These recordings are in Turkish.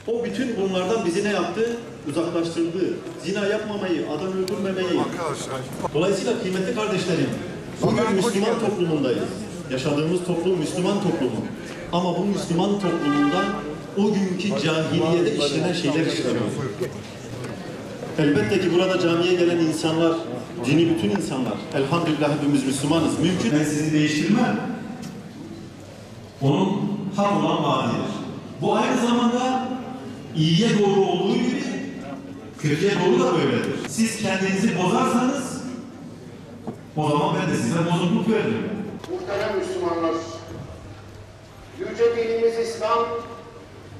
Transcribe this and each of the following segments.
O bütün bunlardan bizi ne yaptı? Uzaklaştırdı. Zina yapmamayı, adam öldürmemeyi. Dolayısıyla kıymetli kardeşlerim, bugün Müslüman toplumundayız. Yaşadığımız toplum Müslüman toplumu. Ama bu Müslüman toplumundan o günkü cahiliyede işlenen şeyler işleniyor. Elbette ki burada camiye gelen insanlar, dini bütün insanlar, elhamdülillah hepimiz Müslümanız. Mümkün ben sizi değiştirmem. Onun hak olan vaadidir. Bu aynı zamanda iyiye doğru olduğu gibi kötüye doğru da böyledir. Siz kendinizi bozarsanız o zaman ben de size bozukluk veririm. Muhterem Müslümanlar, yüce dinimiz İslam,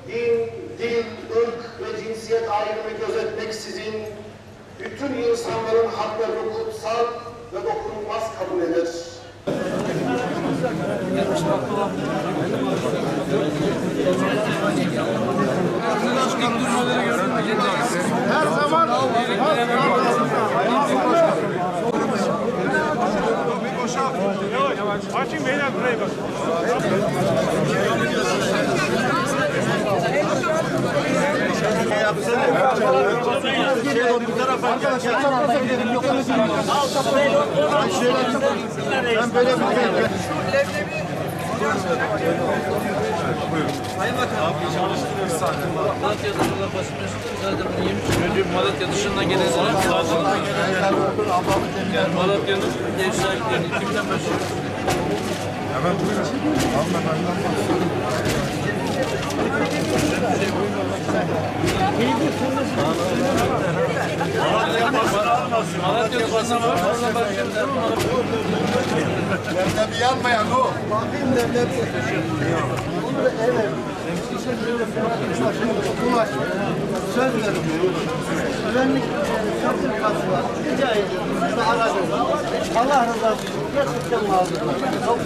din, dil, ırk ve cinsiyet ayrımı gözetmeksizin bütün insanların haklarını kutsal ve dokunulmaz kabul eder. Her zaman açın beyler burayı bak. Bu tarafa Sayın Bakanım, Malatya dışında basmıyorsunuz. Zaten bunu yemiş. Malatya dışından gelenler yani Malatya'nın ev sahiplerini kimden başlıyoruz? Hemen buyurun. Hanımefendiden Malatya dışından var. Oradan başlıyoruz. bir yanmayan o. Evet. Ulaş. Söz veriyorum. Güvenlik sertifikası var. Rica ediyorum. Siz de aracınız. Allah rızası için gerçekten lazım. Çok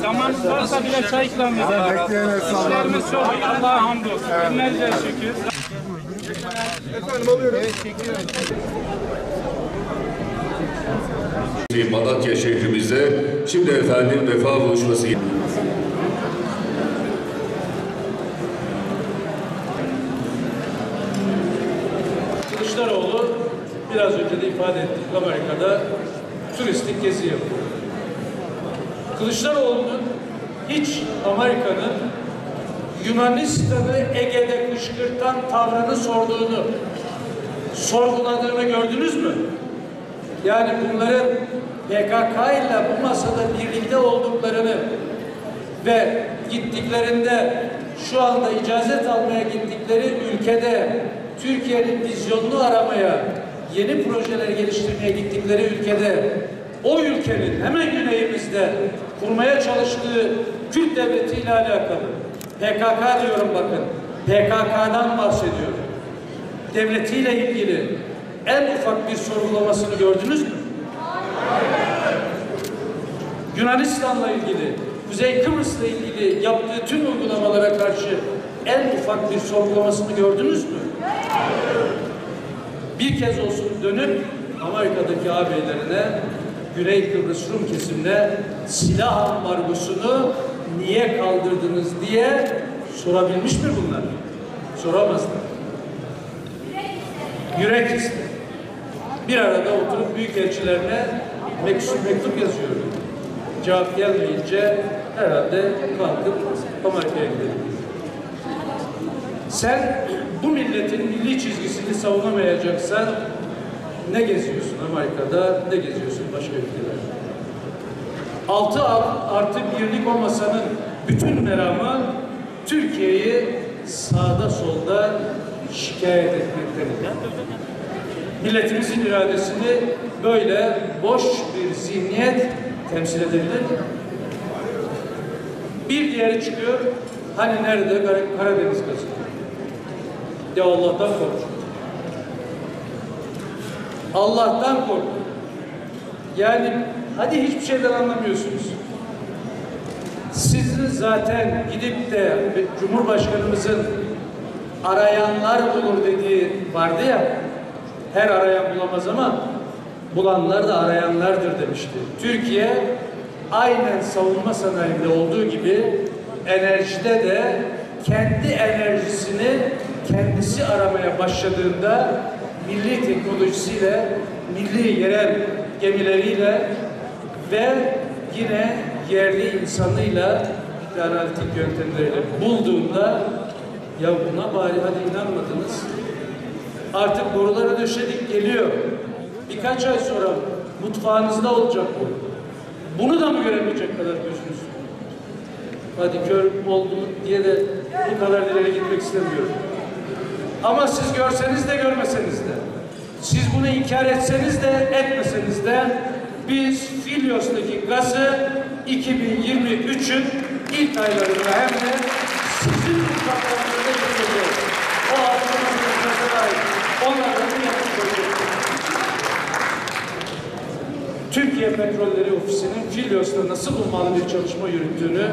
Zaman varsa bile çay ikram eder. İşlerimiz çok. Allah'a hamdolsun. Binlerce şükür. Efendim alıyorum. Malatya şehrimizde şimdi efendim vefa buluşması. Kılıçdaroğlu biraz önce de ifade ettik, Amerika'da turistik gezi yapıyor. Kılıçdaroğlu'nun hiç Amerika'nın Yunanistan'ı Ege'de kışkırtan tavrını sorguladığını gördünüz mü? Yani bunların PKK ile bu masada birlikte olduklarını ve gittiklerinde şu anda icazet almaya gittikleri ülkede Türkiye'nin vizyonunu aramaya, yeni projeler geliştirmeye gittikleri ülkede o ülkenin hemen güneyimizde kurmaya çalıştığı Kürt devleti ile alakalı PKK diyorum bakın. PKK'dan bahsediyorum. Devletiyle ilgili en ufak bir sorgulamasını gördünüz mü? Yunanistan'la ilgili, Kuzey Kıbrıs'la ilgili yaptığı tüm uygulamalara karşı en ufak bir sorgulamasını gördünüz mü? Bir kez olsun dönüp Amerika'daki ağabeylerine, Güney Kıbrıs Rum kesimine silah ambargosunu niye kaldırdınız diye sorabilmiş mi bunlar? Soramazlar. Yürek ister. Bir arada oturup büyükelçilerine mektup yazıyor. Cevap gelmeyince herhalde kalkıp Amerika'ya gidelim. Sen bu milletin milli çizgisini savunamayacaksan ne geziyorsun Amerika'da, ne geziyorsun başka ülkelerde? 6+1'lik o masanın bütün meramı Türkiye'yi sağda solda şikayet etmektedir. Milletimizin iradesini böyle boş bir zihniyet temsil edebilir mi? Bir diğeri çıkıyor, hani nerede? Karadeniz gazı. Ya Allah'tan kork. Allah'tan kork. Yani Hadi hiçbir şeyden anlamıyorsunuz. Sizin zaten gidip de Cumhurbaşkanımızın arayanlar bulur dediği vardı ya, her arayan bulamaz ama bulanlar da arayanlardır demişti. Türkiye aynen savunma sanayinde olduğu gibi enerjide de kendi enerjisini kendisi aramaya başladığında milli teknolojisiyle, milli yerel gemileriyle ve yine yerli insanıyla analitik yöntemleriyle bulduğunda ya buna bari hadi inanmadınız. Artık borulara döşedik geliyor. Birkaç ay sonra mutfağınızda olacak bu. Bunu da mı göremeyecek kadar gözünüz? Hadi kör oldu diye de bu kadar ileri gitmek istemiyorum. Ama siz görseniz de görmeseniz de, siz bunu inkar etseniz de etmeseniz de biz Filyos'taki gazı 2023'ün ilk aylarında hem de sizin mutfaklarınızda getireceğiz. O altınızın ait onlardan yapmış olacak. Türkiye Petrolleri Ofisi'nin Filyos'ta nasıl ummalı bir çalışma yürüttüğünü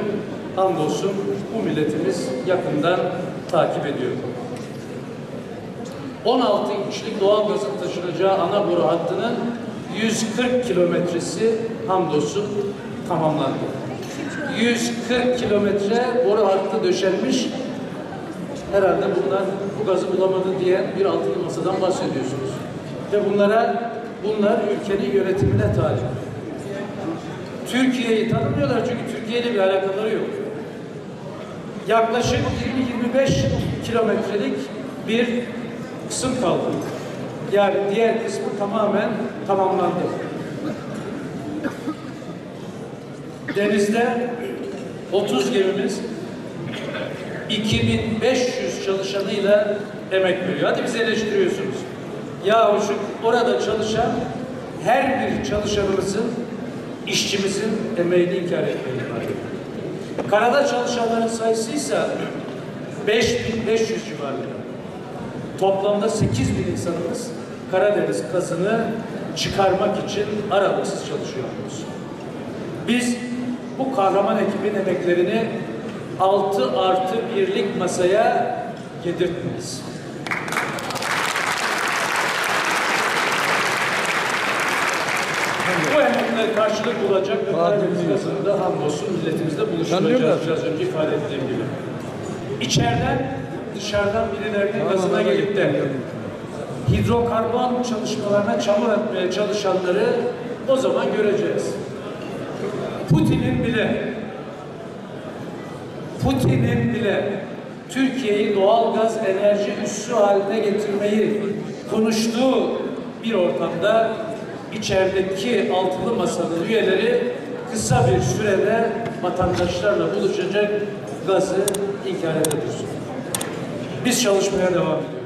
hamdolsun bu milletimiz yakından takip ediyor. 16 inçlik doğalgazın taşınacağı ana boru hattının 140 kilometresi hamdolsun tamamlandı. 140 kilometre boru hattı döşenmiş. Herhalde bu gazı bulamadı diye bir altılı masadan bahsediyorsunuz. Ve bunlar ülkenin yönetimine talip. Türkiye'yi tanımıyorlar çünkü Türkiye ile bir alakaları yok. Yaklaşık 20-25 kilometrelik bir kısım kaldı. Yani diğer kısmı tamamen tamamlandı. Denizde 30 gemimiz 2500 çalışanıyla emek veriyor. Hadi bizi eleştiriyorsunuz. Yahu şu orada çalışan her bir çalışanımızın, işçimizin emeğini inkar etmeyi var. Karada çalışanların sayısı ise 5500 civarında. Toplamda 8000 insanımız Karadeniz gazını çıkarmak için aralıksız çalışıyoruz. Biz bu kahraman ekibin emeklerini 6+1'lik masaya yedirtmeyiz. Bu emekler karşılık bulacak ve Karadeniz gazında hamdolsun milletimizle buluşturacağız biraz önce ifade ettiğim gibi. İçeriden dışarıdan birilerinin gazına gelip de hidrokarbon çalışmalarına çamur atmaya çalışanları o zaman göreceğiz. Putin'in bile Türkiye'yi doğal gaz enerji üssü haline getirmeyi konuştuğu bir ortamda içerideki altılı masanın üyeleri kısa bir sürede vatandaşlarla buluşacak gazı inkar edebilir. Biz çalışmaya devam ediyoruz.